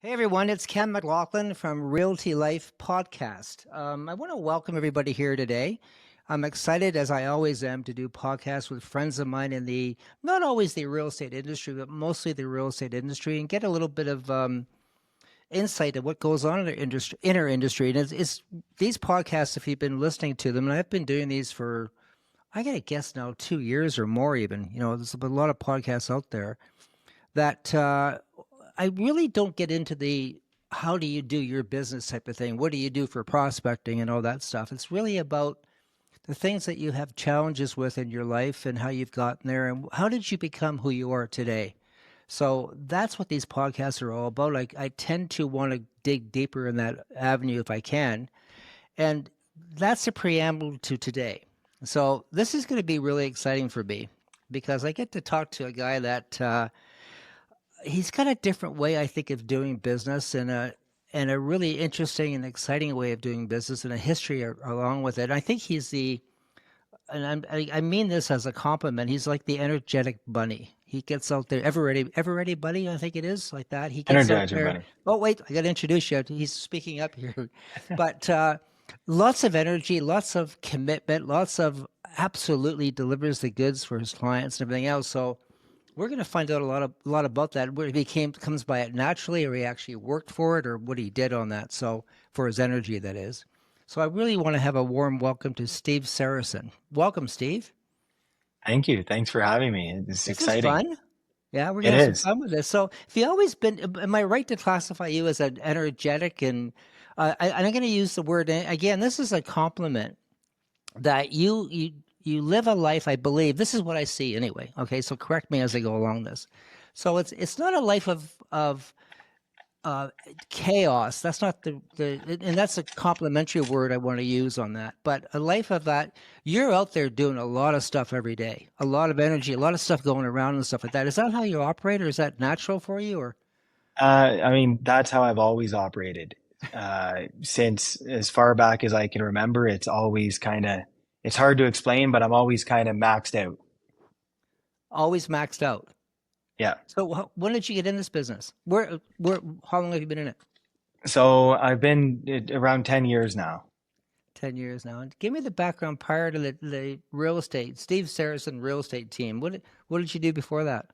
Hey everyone, it's Ken McLachlan from Realty Life Podcast. I want to welcome everybody here today. I'm excited, as I always am, to do podcasts with friends of mine in the not always the real estate industry, but mostly the real estate industry, and get a little bit of insight of what goes on in our industry. And it's these podcasts, if you've been listening to them, and I've been doing these for I gotta guess now 2 years or more, even. There's a lot of podcasts out there that I really don't get into the how do you do your business type of thing. What do you do for prospecting and all that stuff? It's really about the things that you have challenges with in your life and how you've gotten there and how did you become who you are today. So that's what these podcasts are all about. I tend to want to dig deeper in that avenue if I can. And that's a preamble to today. So this is going to be really exciting for me because I get to talk to a guy that he's got a different way, I think, of doing business and a really interesting and exciting way of doing business and a history along with it. I think he's I mean this as a compliment. He's like the energetic bunny. He gets out there, ever ready, buddy. I think it is like that. He gets out Energizer there. Bunny. Oh wait, I got to introduce you. He's speaking up here, but lots of energy, lots of commitment, lots of absolutely delivers the goods for his clients and everything else. So we're going to find out a lot about that. Where he comes by it naturally, or he actually worked for it, or what he did on that. So for his energy, that is. So I really want to have a warm welcome to Steve Sarasin. Welcome, Steve. Thank you. Thanks for having me. It's This is exciting. fun. Yeah, we're It gonna have some is. fun with this. So, have you always been? Am I right to classify you as an energetic and? And I'm going to use the word again. This is a compliment that you live a life. I believe this is what I see anyway. Okay, so correct me as I go along this. So it's not a life of uh, chaos. That's not and that's a complimentary word I want to use on that. But a life of that, you're out there doing a lot of stuff every day, a lot of energy, a lot of stuff going around and stuff like that. Is that how you operate, or is that natural for you? Or That's how I've always operated. Since as far back as I can remember, it's hard to explain, but I'm always kind of maxed out. always maxed out? Yeah. So when did you get in this business? How long have you been in it? So I've been around 10 years now. 10 years now. And give me the background prior to the real estate, Steve Sarasin real estate team. What did you do before that?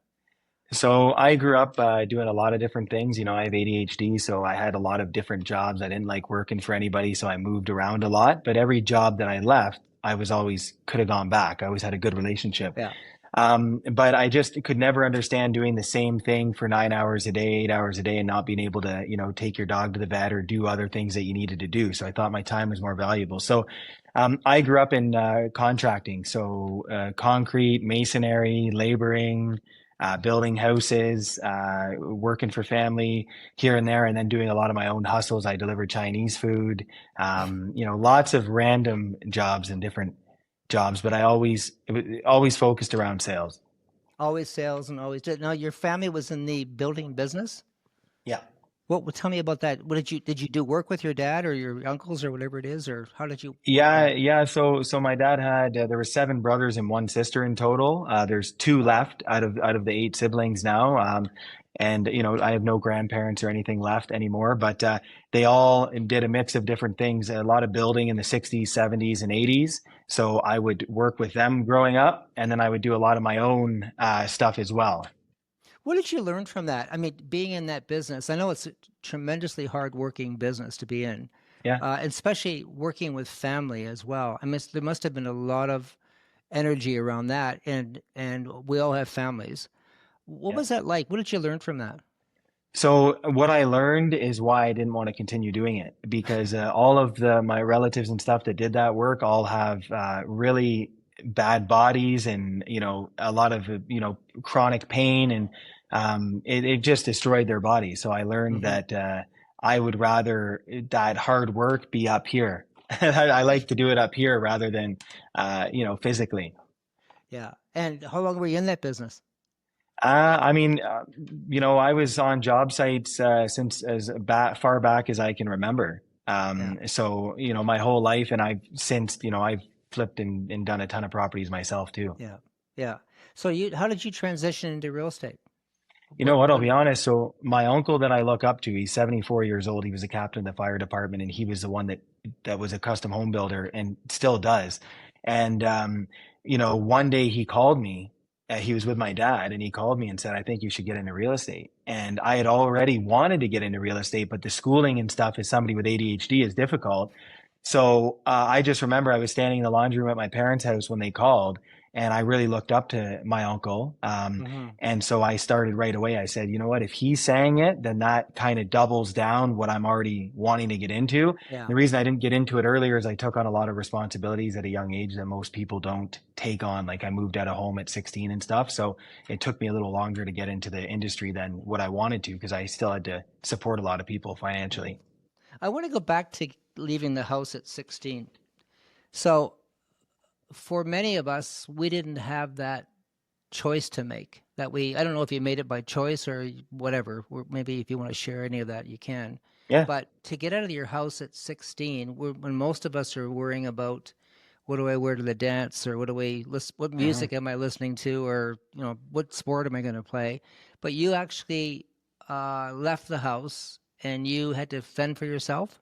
So I grew up doing a lot of different things. I have ADHD, so I had a lot of different jobs. I didn't like working for anybody, so I moved around a lot. But every job that I left, I was always could have gone back. I always had a good relationship. Yeah. But I just could never understand doing the same thing for 9 hours a day, 8 hours a day, and not being able to, take your dog to the vet or do other things that you needed to do. So I thought my time was more valuable. So I grew up in contracting, so concrete, masonry, laboring, building houses, working for family here and there, and then doing a lot of my own hustles. I delivered Chinese food, lots of random jobs and different jobs, but it was always focused around sales. Always sales and always did. Now your family was in the building business. Yeah. Tell me about that? What did you do work with your dad or your uncles or whatever it is, or how did you work Yeah, that? yeah. So my dad had there were seven brothers and one sister in total. There's two Wow. left out of the eight siblings now. And I have no grandparents or anything left anymore. But they all did a mix of different things. A lot of building in the '60s, '70s, and '80s. So I would work with them growing up, and then I would do a lot of my own stuff as well. What did you learn from that? I mean, being in that business, I know it's a tremendously hard-working business to be in, Yeah. and especially working with family as well. I mean, there must have been a lot of energy around that, and we all have families. What Yeah. was that like? What did you learn from that? So what I learned is why I didn't want to continue doing it because all of the my relatives and stuff that did that work all have really bad bodies and a lot of chronic pain and it just destroyed their bodies. So I learned Hmm. that I would rather that hard work be up here. I like to do it up here rather than physically. Yeah. And how long were you in that business? I mean, I was on job sites since far back as I can remember. Yeah. So, my whole life, and I've flipped and done a ton of properties myself too. Yeah. Yeah. So how did you transition into real estate? You know What what? I'll what be honest. So my uncle that I look up to, he's 74 years old. He was a captain in the fire department, and he was the one that was a custom home builder and still does. And one day he called me. He was with my dad, and he called me and said, "I think you should get into real estate." And I had already wanted to get into real estate, but the schooling and stuff as somebody with ADHD is difficult. So I just remember I was standing in the laundry room at my parents' house when they called, and I really looked up to my uncle. hmm And so I started right away. I said, you know what? If he's saying it, then that kind of doubles down what I'm already wanting to get into. Yeah. The reason I didn't get into it earlier is I took on a lot of responsibilities at a young age that most people don't take on. Like I moved out of home at 16 and stuff. So it took me a little longer to get into the industry than what I wanted to because I still had to support a lot of people financially. I want to go back to leaving the house at 16. So for many of us, we didn't have that choice to make. I don't know if you made it by choice or whatever. Or maybe if you want to share any of that, you can. Yeah. But to get out of your house at 16, when most of us are worrying about what do I wear to the dance, or what Mhm. music am I listening to, or what sport am I going to play? But you actually left the house and you had to fend for yourself.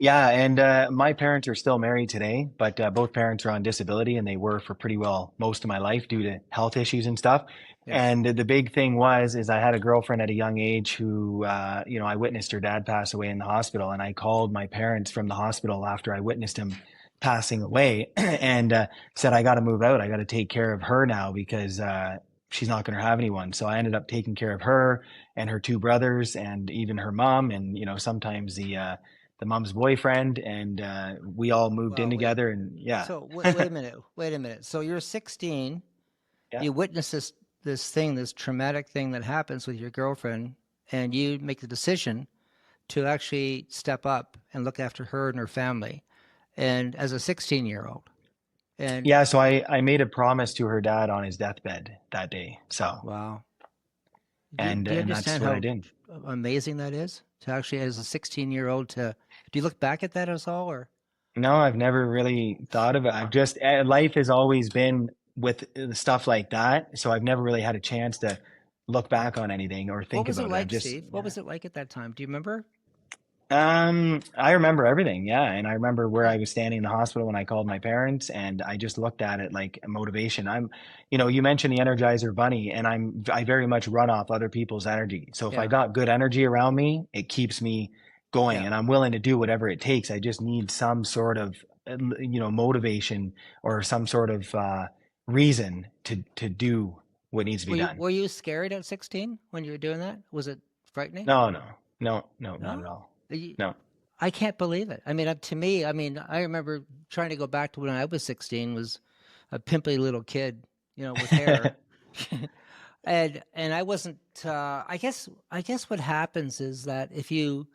Yeah, and my parents are still married today, but both parents are on disability, and they were for pretty well most of my life due to health issues and stuff. Yeah. And the big thing is I had a girlfriend at a young age who, I witnessed her dad pass away in the hospital, and I called my parents from the hospital after I witnessed him passing away, and said, I got to move out. I got to take care of her now because she's not going to have anyone. So I ended up taking care of her and her two brothers, and even her mom, and sometimes the mom's boyfriend, and we all moved in Well, wait. together. And yeah, So wait a minute. Wait a minute. So you're 16. yeah, You witness this traumatic thing that happens with your girlfriend, and you make the decision to actually step up and look after her and her family, and as a 16-year-old. And yeah. So I made a promise to her dad on his deathbed that day. So wow, and do you and that's understand what I how did. amazing that is to actually, as a 16-year-old, to do you look back at that as all, or No, I've never really thought of it. I've just life has always been with stuff like that, so I've never really had a chance to look back on anything or what think was it about it. I've like, just Steve? What yeah. was it like at that time? Do you remember? I remember everything, yeah, and I remember where Yeah, I was standing in the hospital when I called my parents, and I just looked at it like a motivation. You mentioned the Energizer Bunny, and I very much run off other people's energy. So if I yeah, got good energy around me, it keeps me going, yeah. and I'm willing to do whatever it takes. I just need some sort of, motivation or some sort of reason to do what needs to be done. Were you scared at 16 when you were doing that? Was it frightening? No, no, no, no, not at No? all. You- No. I can't believe it. I mean, to me, I mean, I remember trying to go back to when I was 16, was a pimply little kid, with hair. And I wasn't I guess what happens is that if you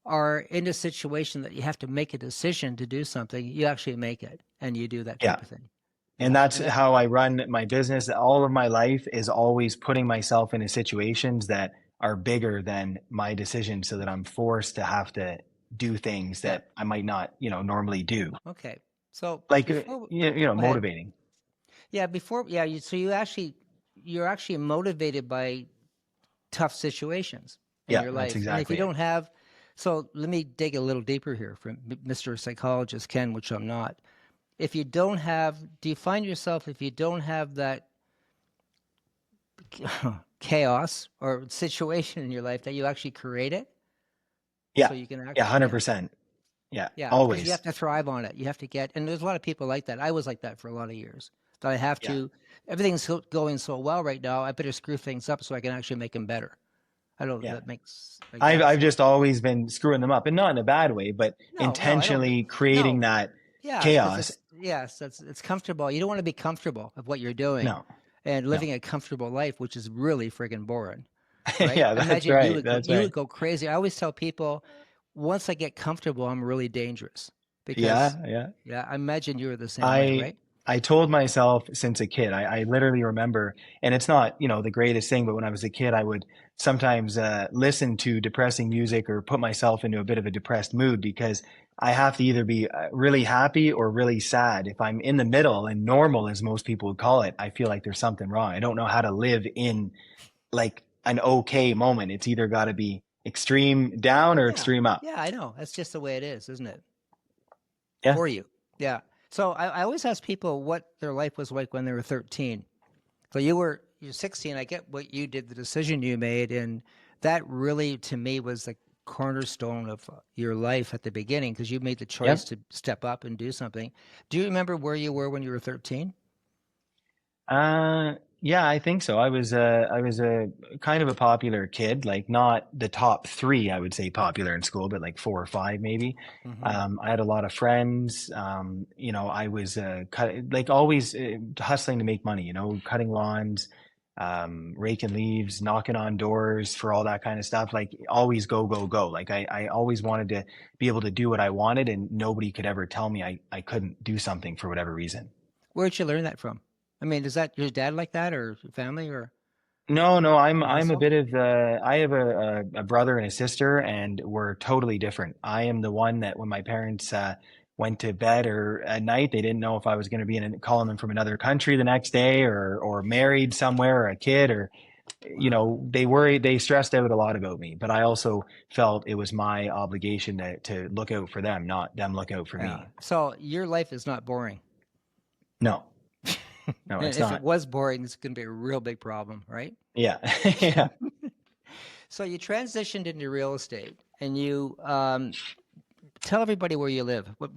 are in a situation that you have to make a decision to do something, you actually make it and you do that Yeah. type of thing. And Yeah. that's And I, how I run my business. All of my life is always putting myself into situations that are bigger than my decisions so that I'm forced to have to do things yeah. that I might not, normally do. Okay. So Like, before go ahead. motivating. Yeah, you're actually motivated by tough situations in Yeah, your that's life. And if you exactly it. don't have, so let me dig a little deeper here from Mr. Psychologist Ken, which I'm not. If you don't have, do you find yourself, if you don't have that chaos or situation in your life, that you actually create it so Yeah. you can Yeah, actually, yeah. 100%. Yeah, Yeah, because you have always. to thrive on it. You have to get, and there's a lot of people like that. I was like that for a lot of years. That I have Yeah. to, everything's going so well right now. I better screw things up so I can actually make them better. I don't know if Yeah. that makes like I've sense. just always been screwing them up, and not in a bad way, but No, no, I don't. intentionally creating No, that yeah, because chaos. it's comfortable. You don't want to be comfortable of what you're doing No, and no. living a comfortable life, which is really friggin' boring, right? Yeah, I that's imagine right. That's you would right. go crazy. I always tell people, once I get comfortable, I'm really dangerous because, Yeah, yeah. yeah, I imagine you were the same way, I right? I told myself since a kid, I literally remember, and it's not, the greatest thing, but when I was a kid, I would sometimes listen to depressing music or put myself into a bit of a depressed mood because I have to either be really happy or really sad. If I'm in the middle and normal, as most people would call it, I feel like there's something wrong. I don't know how to live in like an okay moment. It's either got to be extreme down or Yeah. extreme up. Yeah, I know. That's just the way it is, isn't it? Yeah. For you. Yeah. So I always ask people what their life was like when they were 13. So you're 16. I get what you did, the decision you made, and that really, to me, was the cornerstone of your life at the beginning because you made the choice Yep. to step up and do something. Do you remember where you were when you were 13? Yeah, I think so. I was a kind of a popular kid, like not the top three, I would say popular in school, but like four or five maybe. Mm-hmm. I had a lot of friends. I was like always hustling to make money, cutting lawns, raking leaves, knocking on doors for all that kind of stuff. Like always go, go, go. Like I always wanted to be able to do what I wanted, and nobody could ever tell me I couldn't do something for whatever reason. Where'd you learn that from? I mean, is that your dad like that or your family or No, no, I'm the I'm a hustle? bit of I have a brother and a sister, and we're totally different. I am the one that when my parents went to bed or at night, they didn't know if I was going to be calling them from another country the next day, or married somewhere, or a kid, or Wow. they stressed out a lot about me. But I also felt it was my obligation to look out for them, not them look out for Yeah. me. So your life is not boring. No, no, And it's if it not. was boring, it's going to be a real big problem, right? Yeah, yeah. So you transitioned into real estate, and you tell everybody where you live. What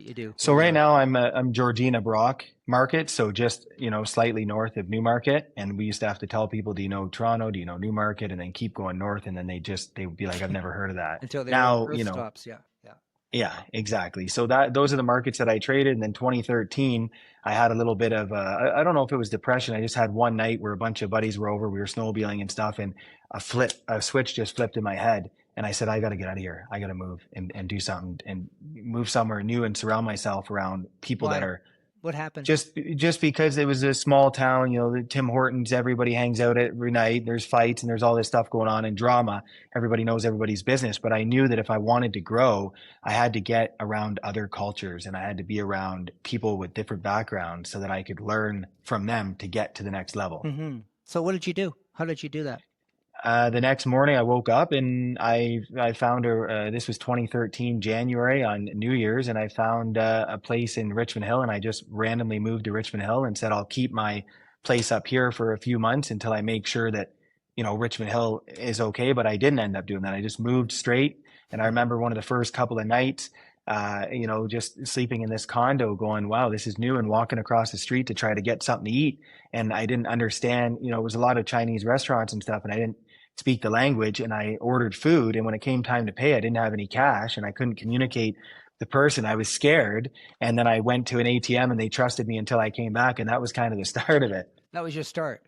you do, So where you right live. now I'm Georgina Brock Market, so just slightly north of Newmarket, and we used to have to tell people, do you know Toronto, do you know Newmarket, and then keep going north, and then they would be like, I've never heard of that. Until the Now, earth stops. Yeah, yeah. yeah, exactly. So those are the markets that I traded. And then 2013, I had a little bit of I don't know if it was depression. I just had one night where a bunch of buddies were over. We were snowmobiling and stuff, and a switch just flipped in my head, and I said, I got to get out of here. I got to move and do something and move somewhere new and surround myself around people that Why? are What happened? just because it was a small town, the Tim Hortons, everybody hangs out every night. There's fights and there's all this stuff going on and drama. Everybody knows everybody's business. But I knew that if I wanted to grow, I had to get around other cultures and I had to be around people with different backgrounds so that I could learn from them to get to the next level. Hmm. So what did you do? How did you do that? The next morning, I woke up and I found this was 2013 January on New Year's, and I found a place in Richmond Hill, and I just randomly moved to Richmond Hill and said I'll keep my place up here for a few months until I make sure that Richmond Hill is okay. But I didn't end up doing that. I just moved straight, and I remember one of the first couple of nights, just sleeping in this condo, going, "Wow, this is new," and walking across the street to try to get something to eat, and I didn't understand. It was a lot of Chinese restaurants and stuff, and I didn't speak the language, and I ordered food, and when it came time to pay I didn't have any cash and I couldn't communicate the person. I was scared, and then I went to an ATM and they trusted me until I came back, and that was kind of the start of it. That was your start.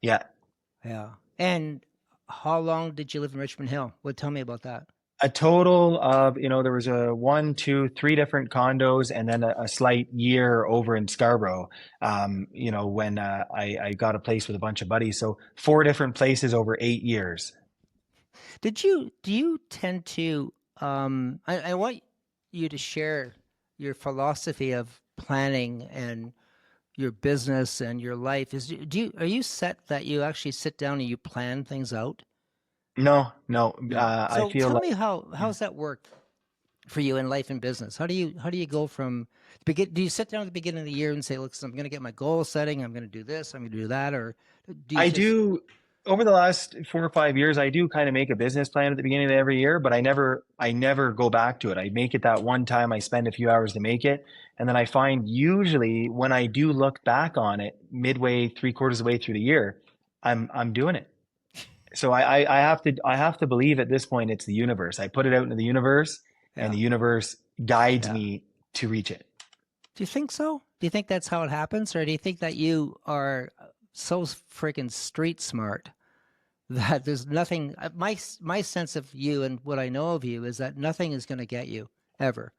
Yeah. Yeah. And how long did you live in Richmond Hill? Well, tell me about that. A total of, there was a one, two, three different condos, and then a slight year over in Scarborough, when I got a place with a bunch of buddies. So four different places over 8 years. Do you tend to, I want you to share your philosophy of planning and your business and your life. Are you set that you actually sit down and you plan things out? No, no. No. I So feel tell like, me how's that work for you in life and business? How do you go from do you sit down at the beginning of the year and say, look, so I'm going to get my goal setting, I'm going to do this, I'm going to do that, or do you I just do over the last 4 or 5 years, I do kind of make a business plan at the beginning of every year, but I never go back to it. I make it that one time, I spend a few hours to make it. And then I find usually when I do look back on it midway, three-quarters of the way through the year, I'm doing it. So I have to believe at this point it's the universe. I put it out into the universe and yeah, the universe guides yeah. me to reach it. Do you think so? Do you think that's how it happens, or do you think that you are so freaking street smart that there's nothing? My sense of you and what I know of you is that nothing is going to get you ever.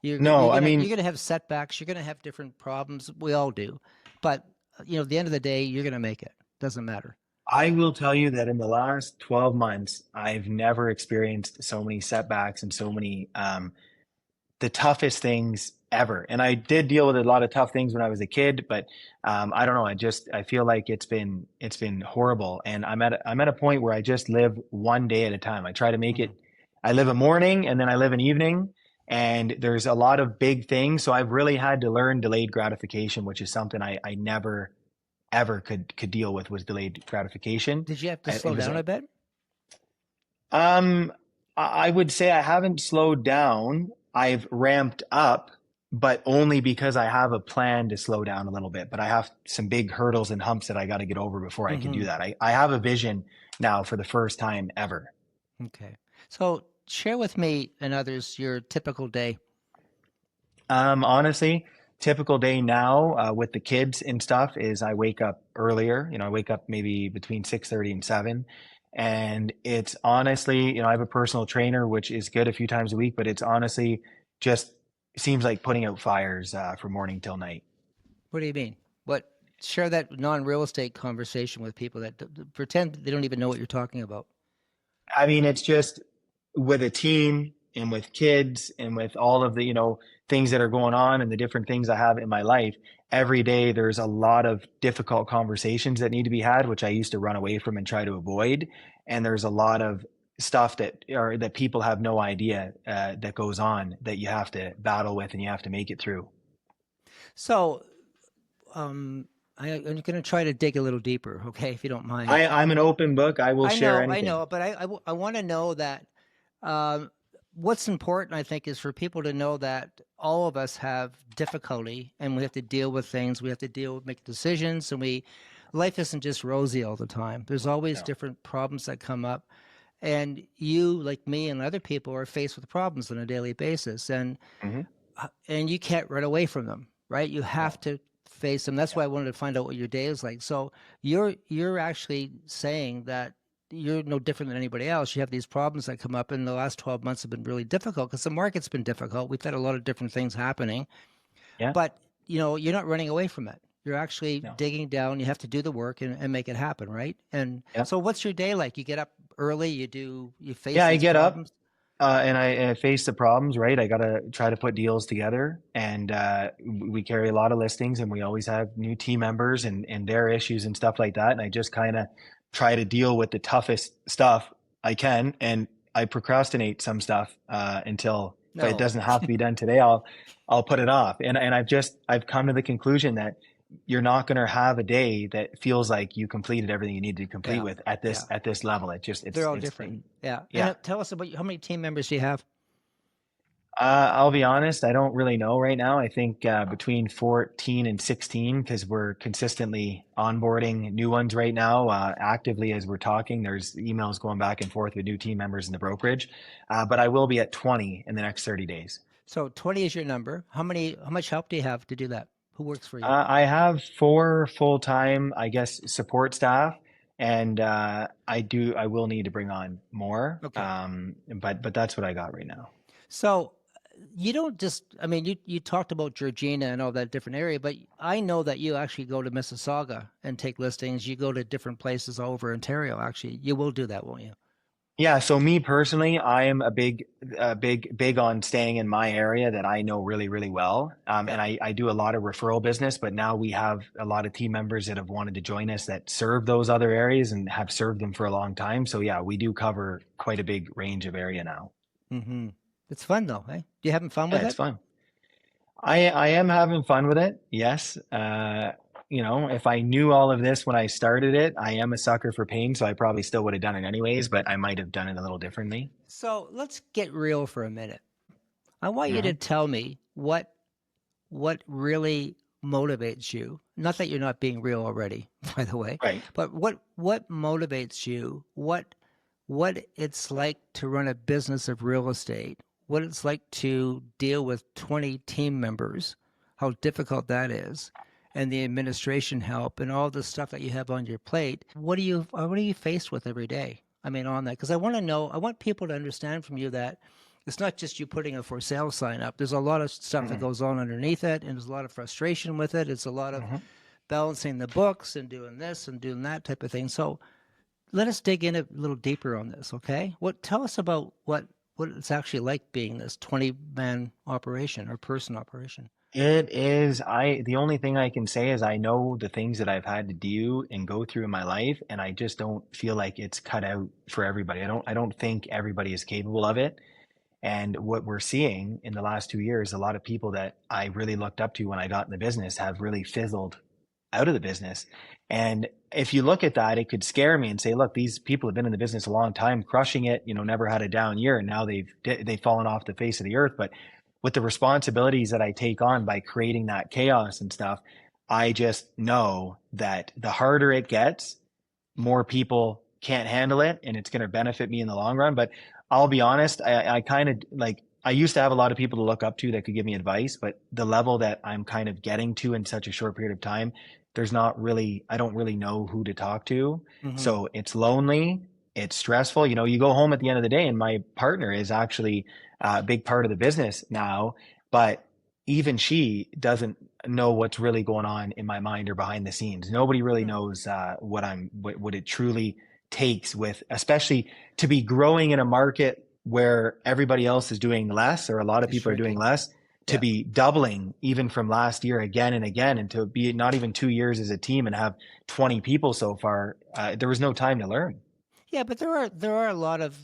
No, I You're mean, gonna have setbacks. You're gonna have different problems. We all do, but at the end of the day, you're gonna make it. Doesn't matter. I will tell you that in the last 12 months, I've never experienced so many setbacks and so many, the toughest things ever. And I did deal with a lot of tough things when I was a kid, but I don't know. I feel like it's been horrible. And I'm at a point where I just live one day at a time. I try to make Mhm. it. I live a morning and then I live an evening. And there's a lot of big things. So I've really had to learn delayed gratification, which is something I never ever could deal with, was delayed gratification. Did you have to It slow was down a bit? um, I would say I haven't slowed down. I've ramped up, but only because I have a plan to slow down a little bit. But I have some big hurdles and humps that I got to get over before I can do Hmm. that. I have a vision now for the first time ever. Okay. So share with me and others your typical day. Honestly, typical day now with the kids and stuff is I wake up earlier. I wake up maybe between 6:30 and 7. And it's honestly, I have a personal trainer, which is good a few times a week, but it's honestly just seems like putting out fires from morning till night. What do you mean? What? Share that non-real estate conversation with people that pretend they don't even know what you're talking about. I mean, it's just with a team and with kids and with all of the, things that are going on and the different things I have in my life. Every day there's a lot of difficult conversations that need to be had, which I used to run away from and try to avoid. And there's a lot of stuff that people have no idea that goes on that you have to battle with and you have to make it through. So um, I'm going to try to dig a little deeper, okay, if you don't mind. I'm an open book. I will share I anything. know, but I want to know that um, what's important, I think, is for people to know that all of us have difficulty and we have to deal with things. We have to make decisions, and life isn't just rosy all the time. There's always No. different problems that come up. And you, like me and other people, are faced with problems on a daily basis. Hmm. And you can't run away from them, right? You have No. to face them. That's Yeah. why I wanted to find out what your day is like. So you're actually saying that you're no different than anybody else. You have these problems that come up, and the last 12 months have been really difficult because the market's been difficult. We've had a lot of different things happening, Yeah. but you're not running away from it. You're actually No. digging down. You have to do the work and make it happen, right? And Yeah. so what's your day like? You get up early, you face Yeah, I these get up problems. and I face the problems, right? I got to try to put deals together, and we carry a lot of listings, and we always have new team members and their issues and stuff like that. And I just kind of try to deal with the toughest stuff I can, and I procrastinate some stuff until if it No. doesn't have to be done today, I'll put it off. And I've come to the conclusion that you're not going to have a day that feels like you completed everything you needed to complete Yeah. with at this Yeah. at this level. They're all It's different. been Yeah. yeah. Tell us about how many team members do you have? I'll be honest, I don't really know right now. I think between 14 and 16, because we're consistently onboarding new ones right now, actively as we're talking. There's emails going back and forth with new team members in the brokerage. But I will be at 20 in the next 30 days. So 20 is your number. How much help do you have to do that? Who works for you? I have 4 full-time, I guess, support staff, and I will need to bring on more. Okay. But that's what I got right now. So you don't just, I mean, you talked about Georgina and all that different area, but I know that you actually go to Mississauga and take listings. You go to different places all over Ontario, actually. You will do that, won't you? Yeah, so me personally, I am big on staying in my area that I know really, really well. Yeah. And I do a lot of referral business, but now we have a lot of team members that have wanted to join us that serve those other areas and have served them for a long time. So yeah, we do cover quite a big range of area now. Mm-hmm. It's fun though, eh? You having fun Yeah, with it's it? fun. I am having fun with it. Yes. If I knew all of this when I started it, I am a sucker for pain, so I probably still would have done it anyways, but I might have done it a little differently. So let's get real for a minute. I want you to Hmm. tell me what really motivates you. Not that you're not being real already, by the way, Right. but what motivates you? What it's like to run a business of real estate? What it's like to deal with 20 team members? How difficult that is, and the administration help and all the stuff that you have on your plate. What are you faced with every day? I mean, on that, because I want to know. I want people to understand from you that it's not just you putting a for sale sign up. There's a lot of stuff that Hmm. goes on underneath it, and there's a lot of frustration with it. It's a lot of Hmm. balancing the books and doing this and doing that type of thing. So let us dig in a little deeper on this, okay? Tell us about what it's actually like being this 20-man operation or person operation. It is, the only thing I can say is I know the things that I've had to do and go through in my life, and I just don't feel like it's cut out for everybody. I don't think everybody is capable of it. And what we're seeing in the last 2 years, a lot of people that I really looked up to when I got in the business have really fizzled out of the business. And if you look at that, it could scare me and say, look, these people have been in the business a long time, crushing it, never had a down year, and now they've fallen off the face of the earth. But with the responsibilities that I take on by creating that chaos and stuff, I just know that the harder it gets, more people can't handle it, and it's going to benefit me in the long run. But I'll be honest, I kind of like, I used to have a lot of people to look up to that could give me advice, but the level that I'm kind of getting to in such a short period of time, I don't really know who to talk to. Mm-hmm. So it's lonely, it's stressful. You go home at the end of the day, and my partner is actually a big part of the business now, but even she doesn't know what's really going on in my mind or behind the scenes. Nobody really knows what it truly takes, with especially to be growing in a market where everybody else is doing less, or a lot of It's people are doing shrinking. less, to Yeah. be doubling even from last year again and again, and to be not even 2 years as a team and have 20 people so far. There was no time to learn. Yeah, but there are a lot of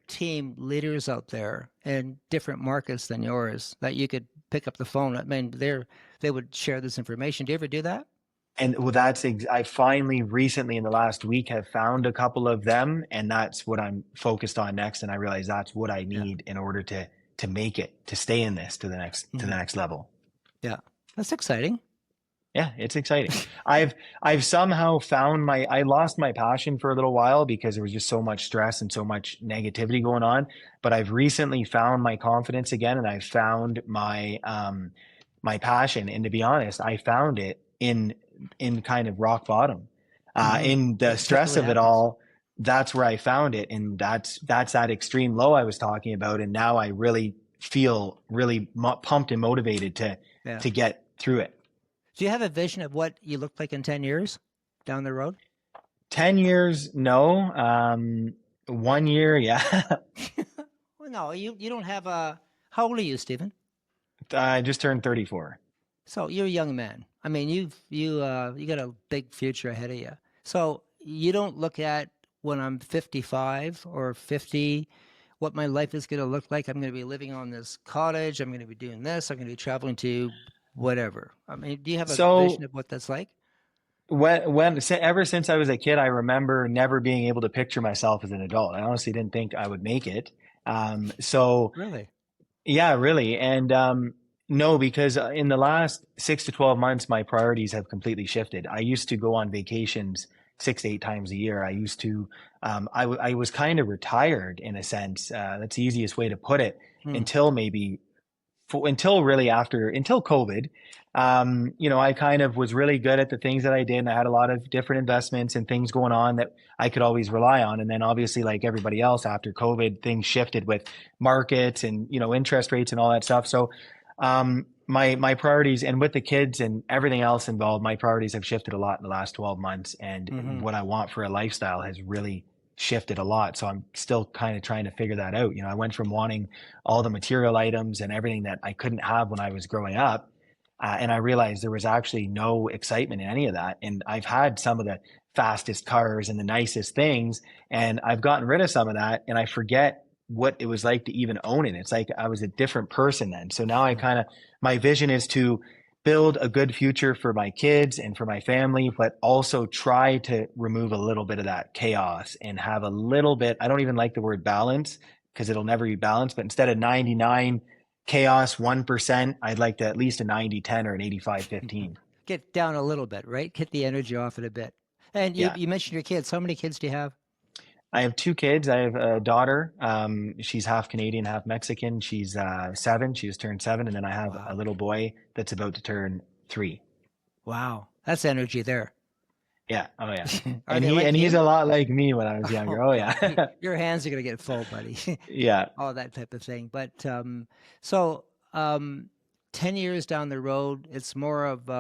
team leaders out there in different markets than yours that you could pick up the phone. I mean, they would share this information. Do you ever do that? And well, I finally recently in the last week have found a couple of them, and that's what I'm focused on next. And I realize that's what I Yeah. need in order to make it, to stay in this to the Hmm. next level. Yeah. That's exciting. Yeah, it's exciting. I've somehow found I lost my passion for a little while because there was just so much stress and so much negativity going on. But I've recently found my confidence again, and I found my passion. And to be honest, I found it in kind of rock bottom. Hmm. In the It stress typically of it happens. all, that's where I found it. And that's that extreme low I was talking about. And now I really feel really pumped and motivated Yeah. to get through it. Do you have a vision of what you look like in 10 years down the road? 10 years, no. 1 year, yeah. Well, no, you don't have a. How old are you, Stephen? I just turned 34. So you're a young man. I mean, you got a big future ahead of you. So you don't look at when I'm 55 or 50, what my life is going to look like. I'm going to be living on this cottage. I'm going to be doing this. I'm going to be traveling to whatever. I mean, do you have a vision So of what that's like? ever since I was a kid, I remember never being able to picture myself as an adult. I honestly didn't think I would make it. So Really? yeah, really. And no, because in the last 6 to 12 months, my priorities have completely shifted. I used to go on vacations 6 to 8 times a year. I used to, I was kind of retired in a sense. That's the easiest way to put it, Hmm. until maybe until COVID. I kind of was really good at the things that I did, and I had a lot of different investments and things going on that I could always rely on. And then obviously, like everybody else, after COVID, things shifted with markets and interest rates and all that stuff. So my priorities, and with the kids and everything else involved, my priorities have shifted a lot in the last 12 months. And Hmm. what I want for a lifestyle has really shifted a lot. So I'm still kind of trying to figure that out. I went from wanting all the material items and everything that I couldn't have when I was growing up. And I realized there was actually no excitement in any of that. And I've had some of the fastest cars and the nicest things, and I've gotten rid of some of that, and I forget what it was like to even own it. It's like I was a different person then. So now my vision is to build a good future for my kids and for my family, but also try to remove a little bit of that chaos and have a little bit. I don't even like the word balance because it'll never be balanced, but instead of 99 chaos, 1%, I'd like to at least a 90-10 or an 85-15. Get down a little bit, right? Get the energy off it a bit. And you, Yeah. you mentioned your kids. How many kids do you have? I have two kids. I have a daughter. She's half Canadian, half Mexican. She's 7. She just turned 7. And then I have a Wow. little boy that's about to turn 3. Wow. That's energy there. Yeah. Oh yeah. Are And they like he's you? a lot like me when I was Oh younger. Oh God, yeah. your hands are gonna get full, buddy. Yeah. All that type of thing. But so 10 years down the road, it's more of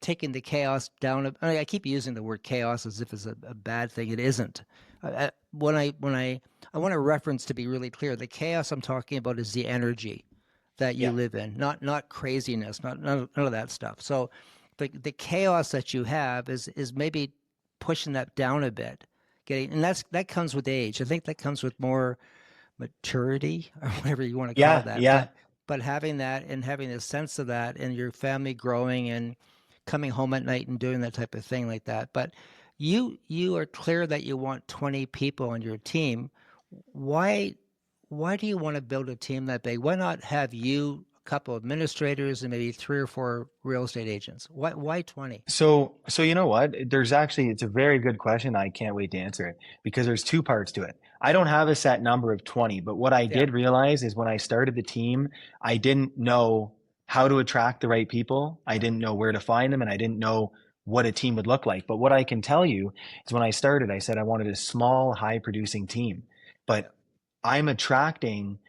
taking the chaos down. I keep using the word chaos as if it's a bad thing. It isn't. I want to reference to be really clear. The chaos I'm talking about is the energy that you Yeah. live in, not craziness, not none of that stuff. So the chaos that you have is maybe pushing that down a bit, getting, and that comes with age. I think that comes with more maturity or whatever you want to call Yeah. that. Yeah. But having that and having a sense of that and your family growing and coming home at night and doing that type of thing like that. But you are clear that you want 20 people on your team. Why why do you want to build a team that big? Why not have you, a couple of administrators, and maybe 3 or 4 real estate agents? Why 20? So you know what? There's actually, it's a very good question. I can't wait to answer it because there's two parts to it. I don't have a set number of 20, but what I Yeah, did realize is when I started the team, I didn't know how to attract the right people. I yeah, didn't know where to find them and I didn't know what a team would look like. But what I can tell you is when I started, I said I wanted a small, high producing team, yeah, but I'm attracting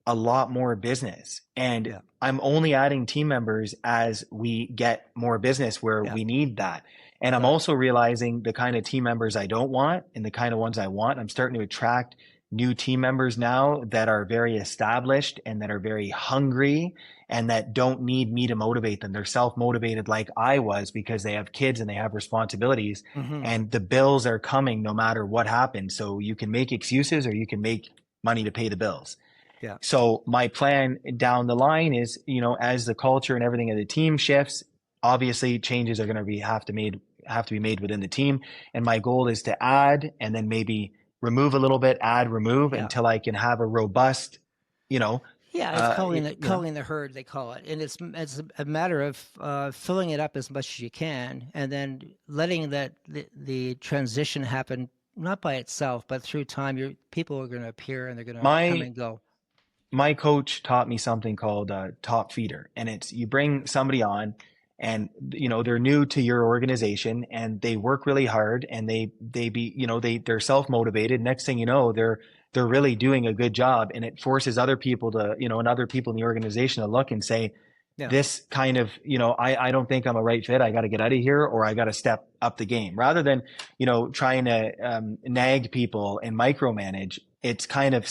a lot more business. And yeah, I'm only adding team members as we get more business where yeah. we need that. And I'm Right. also realizing the kind of team members I don't want and the kind of ones I want. I'm starting to attract new team members now that are very established and that are very hungry and that don't need me to motivate them. They're self motivated like I was because they have kids and they have responsibilities Mm-hmm. and the bills are coming no matter what happens. So you can make excuses or you can make money to pay the bills. Yeah. So my plan down the line is, as the culture and everything of the team shifts, obviously changes are going to have to be made within the team. And my goal is to add and then maybe remove a little bit, add, remove Yeah. until I can have a robust, you know, Yeah, it's uh, you, you know, culling the herd, they call it, and it's a matter of filling it up as much as you can, and then letting the transition happen not by itself, but through time. Your people are going to appear and they're going to come my and go. my coach taught me something called top feeder, and it's you bring somebody on, and they're new to your organization, and they work really hard, and they're self motivated. Next thing you know, they're really doing a good job, and it forces other people to and other people in the organization to look and say, Yeah. this kind of I don't think I'm a right fit. I got to get out of here, or I got to step up the game rather than trying to nag people and micromanage. It's kind of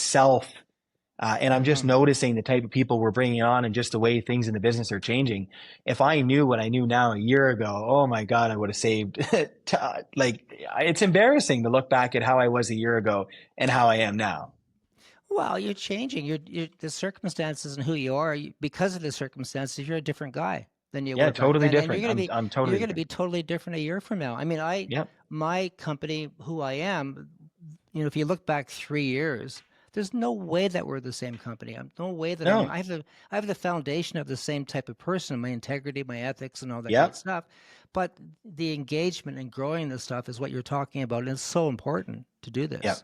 and I'm just Hmm. noticing the type of people we're bringing on and just the way things in the business are changing. If I knew what I knew now a year ago, oh my God, I would have saved. Like, it's embarrassing to look back at how I was a year ago and how I am now. Well, you're changing. The circumstances and who you are. Because of the circumstances, you're a different guy than you Yeah, were back totally then, and different. I'm you're totally going to different. be totally different a year from now. I mean, Yep. my company, who I am, if you look back 3 years, there's no way that we're the same company. No way that No. I have the foundation of the same type of person, my integrity, my ethics, and all that great Yep. stuff. But the engagement and growing this stuff is what you're talking about, and it's so important to do this. Yep.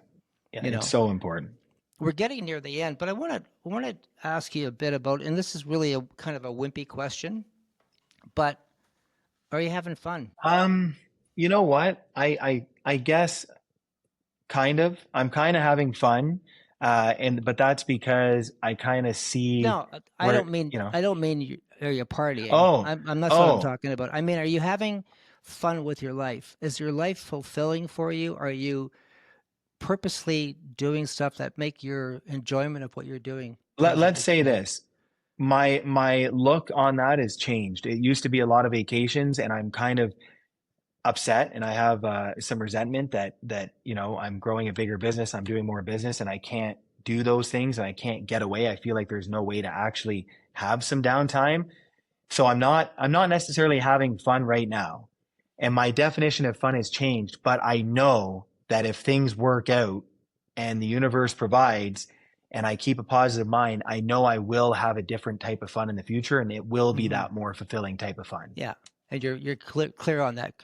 Yeah. You It's know, so important. we're getting near the end, but I want to ask you a bit about, and this is really a kind of a wimpy question, but are you having fun? You know what? I guess I'm kind of having fun. But that's because I kind of see No, where, I don't mean are you partying? oh, I'm that's what I'm oh, talking about. I mean, are you having fun with your life? Is your life fulfilling for you? Are you purposely doing stuff that make your enjoyment of what you're doing let's pleasurable say to you? this. My look on that has changed. It used to be a lot of vacations, and I'm kind of upset, and I have some resentment that I'm growing a bigger business, I'm doing more business, and I can't do those things, and I can't get away. I feel like there's no way to actually have some downtime. So I'm not necessarily having fun right now. And my definition of fun has changed, but I know that if things work out and the universe provides and I keep a positive mind, I know I will have a different type of fun in the future and it will be Hmm. that more fulfilling type of fun. Yeah, and you're clear on that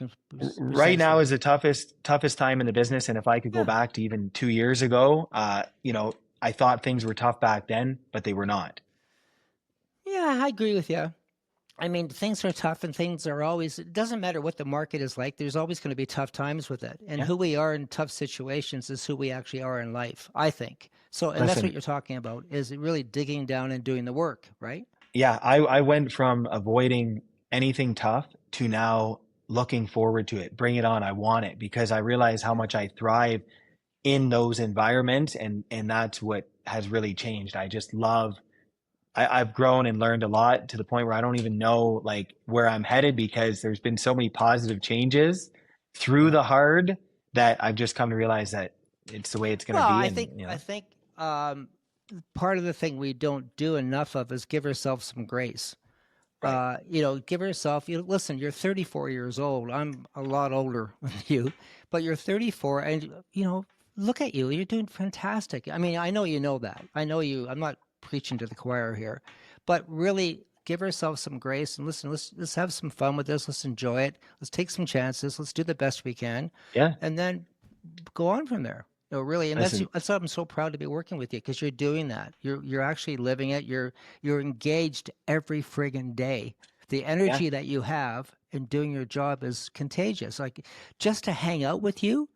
Right now precisely. is the toughest time in the business. And if I could go Yeah, back to even 2 years ago, I thought things were tough back then, but they were not. yeah, I agree with you. I mean, things are tough and things are always, it doesn't matter what the market is like, there's always going to be tough times with it. And Yeah. who we are in tough situations is who we actually are in life, I think. So, and that's what Listen, you're talking about is really digging down and doing the work, right? yeah, I went from avoiding anything tough to now looking forward to it. Bring it on. I want it because I realize how Yeah. much I thrive in those environments. And that's what has really changed. I just love, I've grown and learned a lot to the point where I don't even know like where I'm headed, because there's been so many positive changes through Yeah. the hard that I've just come to realize that it's the way it's going to Well, be. I And, think I think um, part of the thing we don't do enough of is give ourselves some grace. right. Give yourself, listen, you're 34 years old. I'm a lot older than you, but you're 34 and, look at you. You're doing fantastic. I mean, I know you know that. I know you, I'm not preaching to the choir here, but really give yourself some grace and listen, let's have some fun with this. Let's enjoy it. Let's take some chances. Let's do the best we can. Yeah. And then go on from there. No, really, and Listen, that's why I'm so proud to be working with you, because you're doing that. You're actually living it. You're engaged every friggin' day. The yeah, energy that you have in doing your job is contagious. Like, just to hang out with you,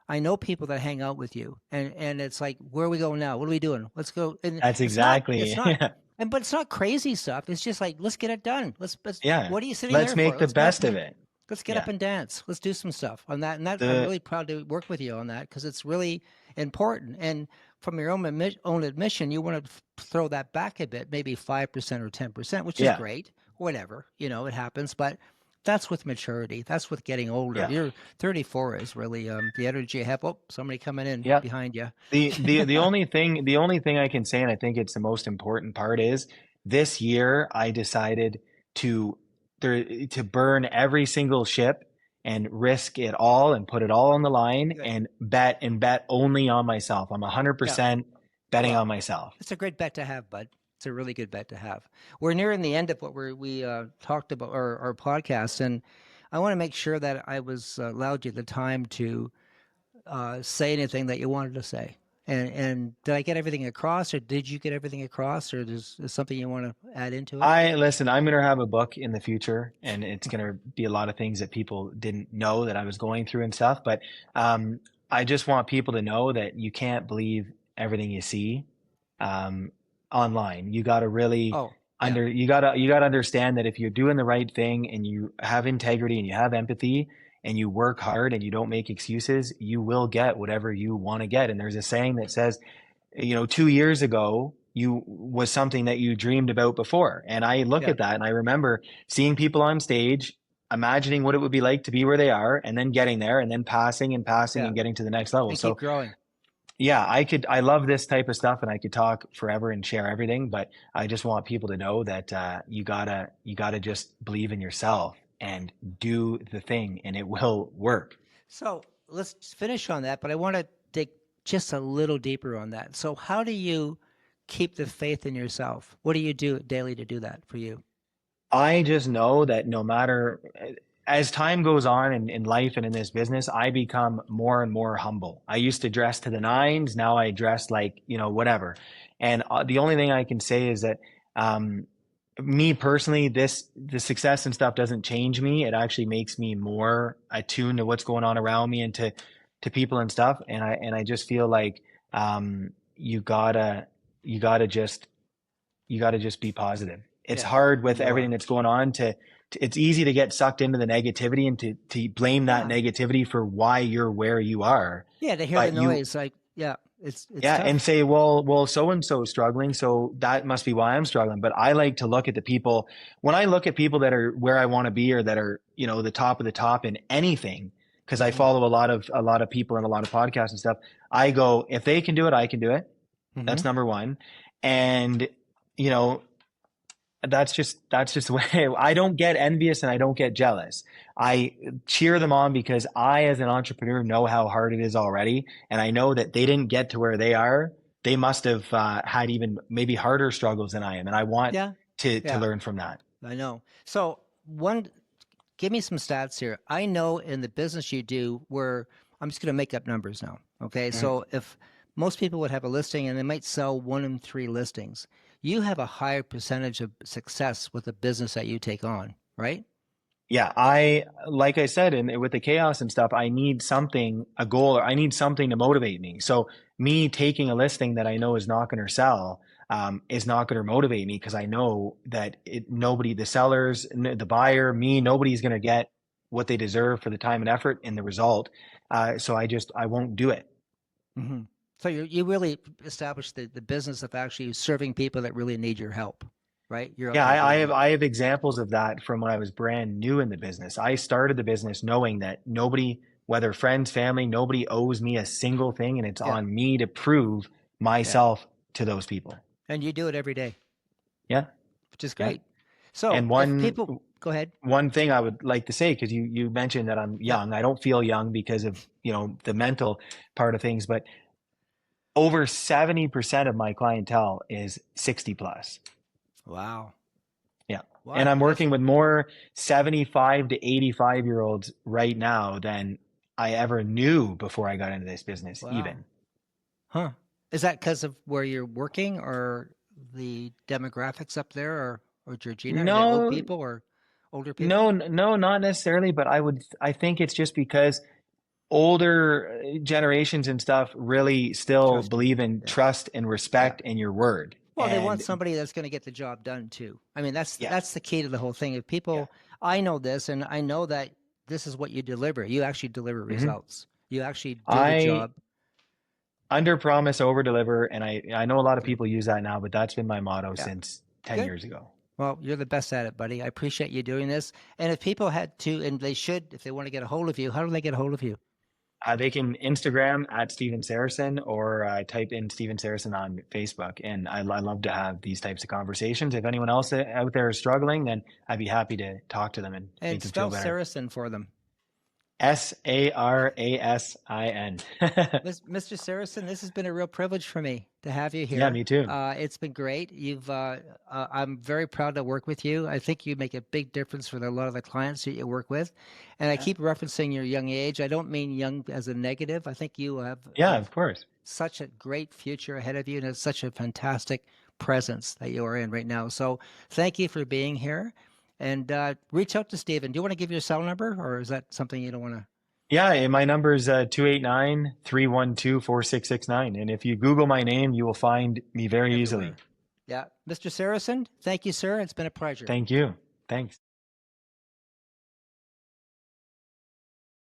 I know people that hang out with you, and it's like, where are we going now? What are we doing? Let's go. And that's it's exactly, not, but it's not crazy stuff. It's just like, let's get it done. Let's. yeah. What are you sitting Let's there for? make the Let's get up best of and it. let's get up Yeah. and dance. Let's do some stuff on that. And that I'm The, really proud to work with you on that, because it's really important. And from your own admission, you want to throw that back a bit, maybe 5% or 10%, which is yeah, great. Whatever, it happens. But that's with maturity. That's with getting older. yeah, You're 34 is really the energy you have. Oh, somebody coming in yeah. behind you. The only thing I can say, and I think it's the most important part, is this year I decided to to burn every single ship and risk it all and put it all on the line Good. and bet only on myself. I'm Yeah. 100% betting Well, on myself. it's a great bet to have, bud. It's a really good bet to have. We're nearing the end of what we talked about, our podcast, and I want to make sure that I was allowed you the time to say anything that you wanted to say. And did I get everything across, or did you get everything across, or is something you want to add into it? I listen, I'm going to have a book in the future, and it's going to be a lot of things that people didn't know that I was going through and stuff. But I just want people to know that you can't believe everything you see um, online. You got to really Oh, yeah, you got to understand that if you're doing the right thing and you have integrity and you have empathy and you work hard and you don't make excuses, you will get whatever you want to get. And there's a saying that says, 2 years ago, you was something that you dreamed about before. And I look yeah, at that and I remember seeing people on stage, imagining what it would be like to be where they are, and then getting there and then passing and passing yeah, and getting to the next level. and keep So growing. yeah, I love this type of stuff and I could talk forever and share everything, but I just want people to know that you gotta just believe in yourself and do the thing and it will work. So let's finish on that, but I want to dig just a little deeper on that. So how do you keep the faith in yourself? What do you do daily to do that for you? I just know that no matter as time goes on in life and in this business, I become more and more humble. I used to dress to the nines. Now I dress like, whatever. And the only thing I can say is that, um, me personally, the success and stuff doesn't change me. It actually makes me more attuned to what's going on around me and to people and stuff. And I just feel like, you gotta, you gotta just be positive. It's Yeah, hard with you everything are. that's going on it's easy to get sucked into the negativity and to blame that Yeah. negativity for why you're where you are. Yeah, to hear the But noise, like, yeah, it's yeah, and tough. say, well, so and so is struggling, so that must be why I'm struggling. But I like to look at the people, when I look at people that are where I want to be or that are, the top of the top in anything, because I Hmm. follow a lot of people and a lot of podcasts and stuff. I go, if they can do it, I can do it. Hmm. That's number one. And, you know, that's just the way. I don't get envious and I don't get jealous. I cheer them on because I, as an entrepreneur, know how hard it is already, and I know that they didn't get to where they are. They must have had even maybe harder struggles than I am, and I want Yeah, to yeah, learn from that. I know. So give me some stats here. I know in the business you do, where I'm just going to make up numbers now. Okay. Mhm. So if most people would have a listing and they might sell 1 in 3 listings, you have a higher percentage of success with the business that you take on, right? Yeah, like I said, and with the chaos and stuff, I need something, a goal, or I need something to motivate me. So me taking a listing that I know is not going to sell, is not going to motivate me because I know that nobody, the sellers, the buyer, me, nobody's going to get what they deserve for the time and effort and the result. So I won't do it. Hmm. So you really established the business of actually serving people that really need your help, right? You're out Yeah, there I doing have it. I have examples of that from when I was brand new in the business. I started the business knowing that nobody, whether friends, family, nobody owes me a single thing, and it's Yeah, on me to prove yeah. myself to those people. And you do it every day, Yeah, which is yeah. great. So And if people go ahead. one thing I would like to say, because you mentioned that I'm Yeah. young. I don't feel young because of, the mental part of things, but over 70% of my clientele is 60 plus. Wow. Yeah. And Wow. I'm That's working with more 75 to 85 year olds right now than I ever knew before I got into this business, wow. even. Huh. Is that because of where you're working or the demographics up there or Georgina? Are they old No, people or older people? no, not necessarily, but I think it's just because older generations and stuff really still Trust you. believe in Yeah. trust and Yeah. respect in your word. Well, they want And somebody that's going to get the job done too. I mean, yeah, that's the key to the whole thing. If yeah. people, I know this, and I know that this is what you deliver. You actually deliver hmm results. You actually do the I job. under promise, over deliver. And I know a lot of Good. people use that now, but that's been my motto Yeah. since 10 Good. years ago. Well, you're the best at it, buddy. I appreciate you doing this. And if people had to, and they should, if they want to get a hold of you, how do they get a hold of you? They can Instagram at Steven Sarasin or type in Steven Sarasin on Facebook. And I love to have these types of conversations. If anyone else out there is struggling, then I'd be happy to talk to them and And make them feel spell better. Saracen for them. Sarasin. Mr. Saracen, this has been a real privilege for me to have you Yeah, here. me too. It's been great. I'm very proud to work with you. I think you make a big difference for a lot of the clients that you work with. And I Yeah, keep referencing your young age. I don't mean young as a negative. I think you yeah, have of course. such a great future ahead of you, and it's such a fantastic presence that you are in right now. So thank you for being here. And reach out to Steven. Do you want to give your cell number, or is that something you don't want to? Yeah, and my number is 289-312-4669. And if you Google my name, you will find me very easily. Everywhere. Yeah. Mr. Saracen, thank you, sir. It's been a pleasure. Thank you. Thanks.